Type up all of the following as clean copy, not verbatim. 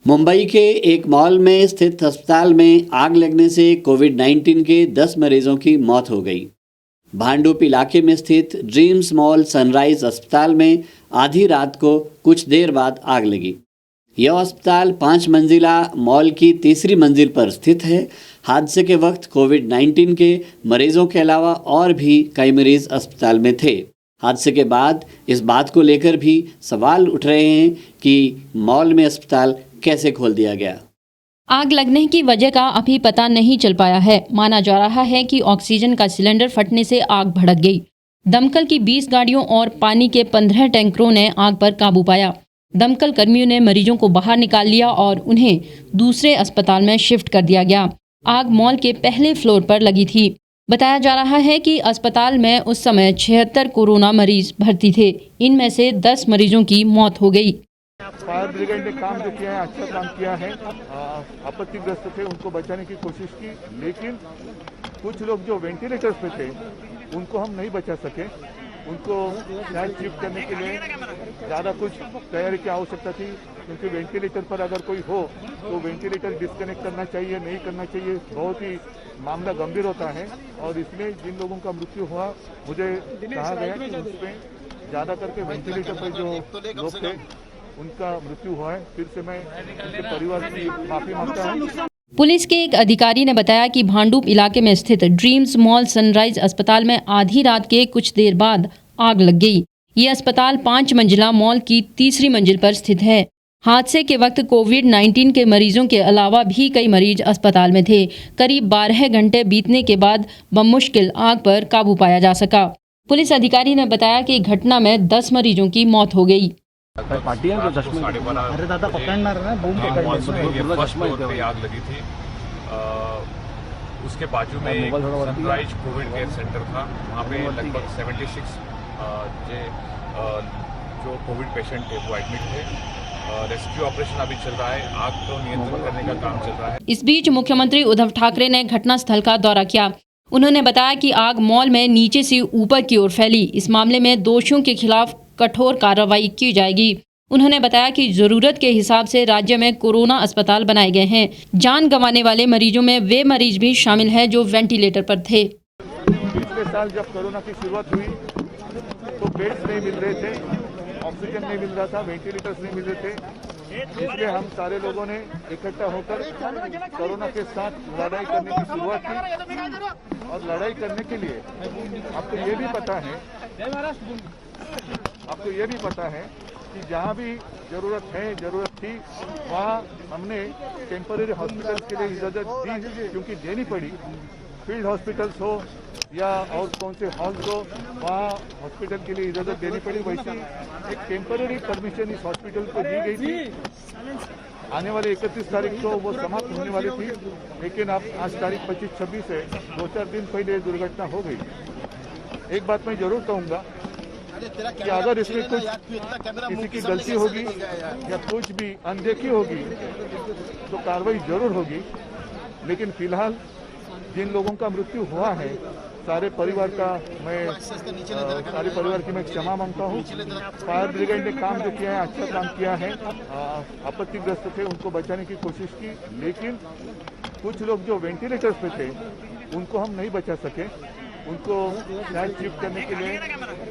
मुंबई के एक मॉल में स्थित अस्पताल में आग लगने से कोविड-19 के 10 मरीजों की मौत हो गई। भांडुप इलाके में स्थित ड्रीम्स मॉल सनराइज अस्पताल में आधी रात को कुछ देर बाद आग लगी। यह अस्पताल 5 मंजिला मॉल की तीसरी मंजिल पर स्थित है। हादसे के वक्त कोविड-19 के मरीजों के अलावा और भी कई मरीज अस्पताल में थे। हादसे के बाद इस बात को लेकर भी सवाल उठ रहे हैं कि मॉल में अस्पताल कैसे खोल दिया गया। आग लगने की वजह का अभी पता नहीं चल पाया है। माना जा रहा है कि ऑक्सीजन का सिलेंडर फटने से आग भड़क गई। दमकल की 20 गाड़ियों और पानी के 15 टैंकरों ने आग पर काबू पाया। दमकल कर्मियों ने मरीजों को बाहर निकाल लिया और उन्हें दूसरे अस्पताल में शिफ्ट कर दिया गया। आग मॉल के पहले फ्लोर पर लगी थी। बताया जा रहा है कि अस्पताल में उस समय 76 कोरोना मरीज भर्ती थे। इनमें से 10 मरीजों की मौत हो गई। फायर ब्रिगेड ने काम जो किया है अच्छा काम किया है। आपत्तिग्रस्त थे उनको बचाने की कोशिश की, लेकिन कुछ लोग जो वेंटिलेटर्स पे थे उनको हम नहीं बचा सके। उनको शायद शिफ्ट करने के लिए ज़्यादा कुछ तैयारी की आवश्यकता थी, क्योंकि वेंटिलेटर पर अगर कोई हो तो वेंटिलेटर डिस्कनेक्ट करना चाहिए, नहीं करना चाहिए। बहुत ही मामला गंभीर होता है और इसमें जिन लोगों का मृत्यु हुआ मुझे कहा गया कि उसमें ज़्यादा करके वेंटिलेटर पर जो लोग थे उनका मृत्यु हुआ है। फिर से मैं उनके परिवार की माफी मांगता हूँ। पुलिस के एक अधिकारी ने बताया कि भांडुप इलाके में स्थित ड्रीम्स मॉल सनराइज अस्पताल में आधी रात के कुछ देर बाद आग लग गई। ये अस्पताल 5 मंजिला मॉल की तीसरी मंजिल पर स्थित है। हादसे के वक्त कोविड-19 के मरीजों के अलावा भी कई मरीज अस्पताल में थे। करीब 12 घंटे बीतने के बाद बमुश्किल आग पर काबू पाया जा सका। पुलिस अधिकारी ने बताया कि घटना में 10 मरीजों की मौत हो गई। पार्टी है जो 12:30 अरे दादा पकड़ना रहा है बूम के फर्स्ट फ्लोर पे आग लगी थी। उसके बाजू में एक सनराइज कोविड केयर सेंटर था। वहाँ पे लगभग 76 जो कोविड पेशेंट थे वो एडमिट थे। रेस्क्यू ऑपरेशन अभी चल रहा है। आग को नियंत्रण करने का काम चल रहा है। इस बीच मुख्यमंत्री उद्धव ठाकरे ने घटनास्थल का दौरा किया। उन्होंने बताया कि आग मॉल में नीचे से ऊपर की ओर फैली। इस मामले में दोषियों के खिलाफ कठोर कार्रवाई की जाएगी। उन्होंने बताया कि जरूरत के हिसाब से राज्य में कोरोना अस्पताल बनाए गए हैं। जान गंवाने वाले मरीजों में वे मरीज भी शामिल हैं जो वेंटिलेटर पर थे। पिछले साल जब कोरोना की शुरुआत हुई तो बेड्स नहीं मिल रहे थे, ऑक्सीजन नहीं मिल रहा था, वेंटिलेटर्स नहीं मिल रहे थे। इसलिए हम सारे लोगों ने इकट्ठा होकर कोरोना के साथ लड़ाई करने की शुरुआत की। और लड़ाई करने के लिए आपको ये भी पता है कि जहाँ भी जरूरत थी वहाँ हमने टेम्पररी हॉस्पिटल्स के लिए इजाज़त दी, क्योंकि देनी पड़ी। फील्ड हॉस्पिटल्स हो या और कौन से हॉल्स हो, वहाँ हॉस्पिटल के लिए इजाज़त देनी पड़ी। वैसे एक टेम्पररी परमिशन इस हॉस्पिटल को दी गई थी। आने वाले 31 तारीख को वो समाप्त होने वाली थी, लेकिन अब आज तारीख 25-26 है। 2-4 दिन पहले दुर्घटना हो गई। एक बात मैं जरूर कहूँगा कि अगर इसमें कुछ किसी की गलती होगी या कुछ भी अनदेखी होगी तो कार्रवाई जरूर होगी। लेकिन फिलहाल जिन लोगों का मृत्यु हुआ है सारे परिवार की मैं क्षमा मांगता हूँ। फायर ब्रिगेड ने काम जो किया है अच्छा काम किया है। आपत्तिग्रस्त थे उनको बचाने की कोशिश की, लेकिन कुछ लोग जो वेंटिलेटर्स पे थे उनको हम नहीं बचा सके। उनको शायद शिफ्ट करने के लिए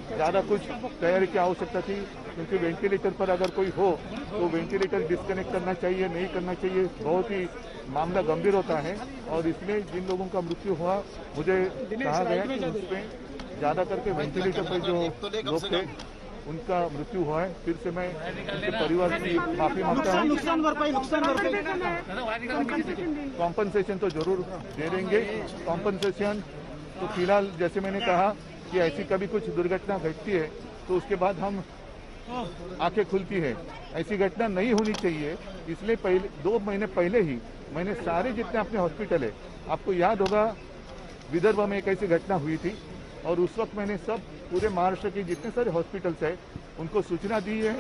ज़्यादा कुछ तैयारी की आवश्यकता थी, क्योंकि वेंटिलेटर पर अगर कोई हो तो वेंटिलेटर डिस्कनेक्ट करना चाहिए, नहीं करना चाहिए। बहुत ही मामला गंभीर होता है और इसमें जिन लोगों का मृत्यु हुआ मुझे कहा गया कि उसमें ज़्यादा करके वेंटिलेटर पर जो लोग थे उनका मृत्यु हुआ है। फिर से मैं उनके परिवार की माफी मांगता हूँ। कॉम्पनसेशन तो जरूर दे देंगे। कॉम्पनसेशन तो फिलहाल जैसे मैंने कहा कि ऐसी कभी कुछ दुर्घटना घटती है तो उसके बाद हम आंखें खुलती है। ऐसी घटना नहीं होनी चाहिए, इसलिए 2 महीने पहले ही मैंने सारे जितने अपने हॉस्पिटल है, आपको याद होगा विदर्भ में एक ऐसी घटना हुई थी और उस वक्त मैंने सब पूरे महाराष्ट्र के जितने सारे हॉस्पिटल्स है उनको सूचना दी है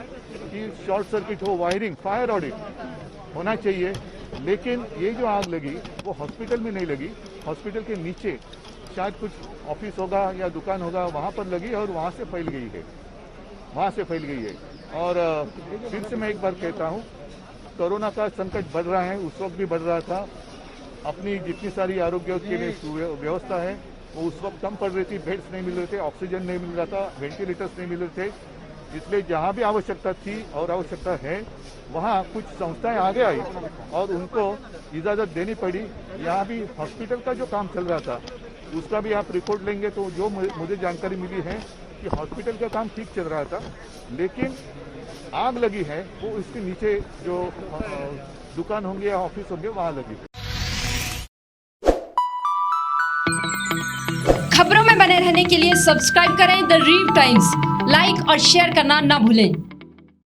कि शॉर्ट सर्किट हो, वायरिंग, फायर ऑडिट होना चाहिए। लेकिन ये जो आग लगी वो हॉस्पिटल में नहीं लगी, हॉस्पिटल के नीचे शायद कुछ ऑफिस होगा या दुकान होगा, वहाँ पर लगी और वहाँ से फैल गई है। और फिर से मैं एक बार कहता हूँ कोरोना का संकट बढ़ रहा है उस वक्त भी बढ़ रहा था। अपनी जितनी सारी आरोग्य के लिए व्यवस्था है वो उस वक्त कम पड़ रही थी, बेड्स नहीं मिल रहे थे, ऑक्सीजन नहीं मिल रहा था, वेंटिलेटर्स नहीं मिल रहे थे। इसलिए जहाँ भी आवश्यकता थी और आवश्यकता है वहाँ कुछ संस्थाएं आगे आई और उनको इजाज़त देनी पड़ी। यहाँ भी हॉस्पिटल का जो काम चल रहा था उसका भी आप रिपोर्ट लेंगे तो जो मुझे जानकारी मिली है कि हॉस्पिटल का काम ठीक चल रहा था, लेकिन आग लगी है वो इसके नीचे जो दुकान होंगे या ऑफिस होंगे वहाँ लगी। खबरों में बने रहने के लिए सब्सक्राइब करें द रीव टाइम्स, लाइक और शेयर करना ना भूलें।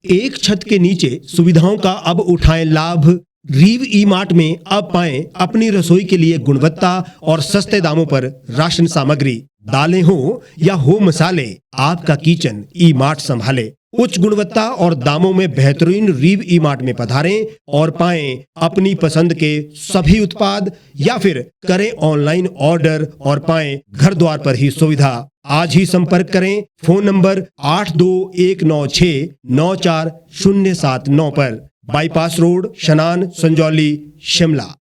एक छत के नीचे सुविधाओं का अब उठाएं लाभ। रीव ई मार्ट में अब पाएं अपनी रसोई के लिए गुणवत्ता और सस्ते दामों पर राशन सामग्री। दालें हो या हो मसाले, आपका किचन ई मार्ट संभाले। उच्च गुणवत्ता और दामों में बेहतरीन रीव ई मार्ट में पधारें और पाएं अपनी पसंद के सभी उत्पाद, या फिर करें ऑनलाइन ऑर्डर और पाएं घर द्वार पर ही सुविधा। आज ही संपर्क करें फोन नंबर 8219694079 पर, बाईपास रोड, शनान, संजौली, शिमला।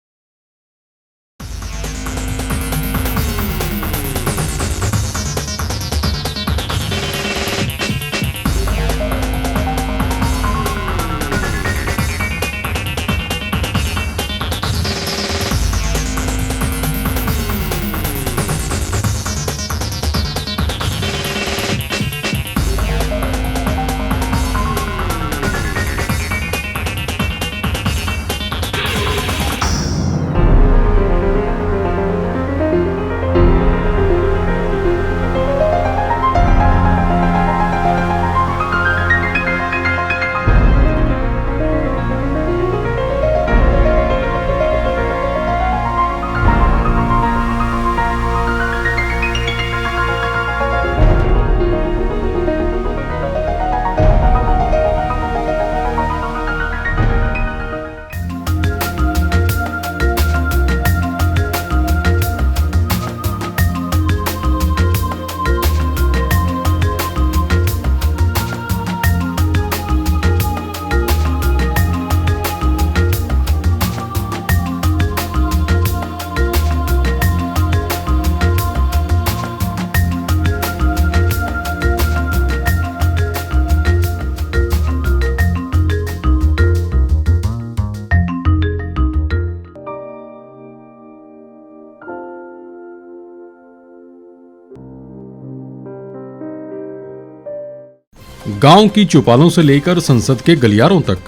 गांव की चौपालों से लेकर संसद के गलियारों तक,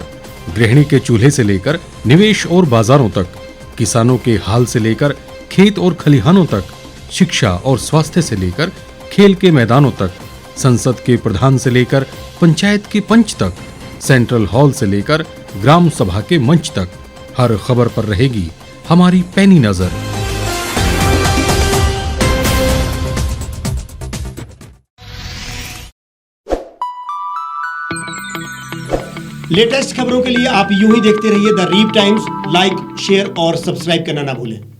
गृहिणी के चूल्हे से लेकर निवेश और बाजारों तक, किसानों के हाल से लेकर खेत और खलिहानों तक, शिक्षा और स्वास्थ्य से लेकर खेल के मैदानों तक, संसद के प्रधान से लेकर पंचायत के पंच तक, सेंट्रल हॉल से लेकर ग्राम सभा के मंच तक, हर खबर पर रहेगी हमारी पैनी नजर। लेटेस्ट खबरों के लिए आप यूं ही देखते रहिए द रीव टाइम्स। लाइक, शेयर और सब्सक्राइब करना ना भूलें।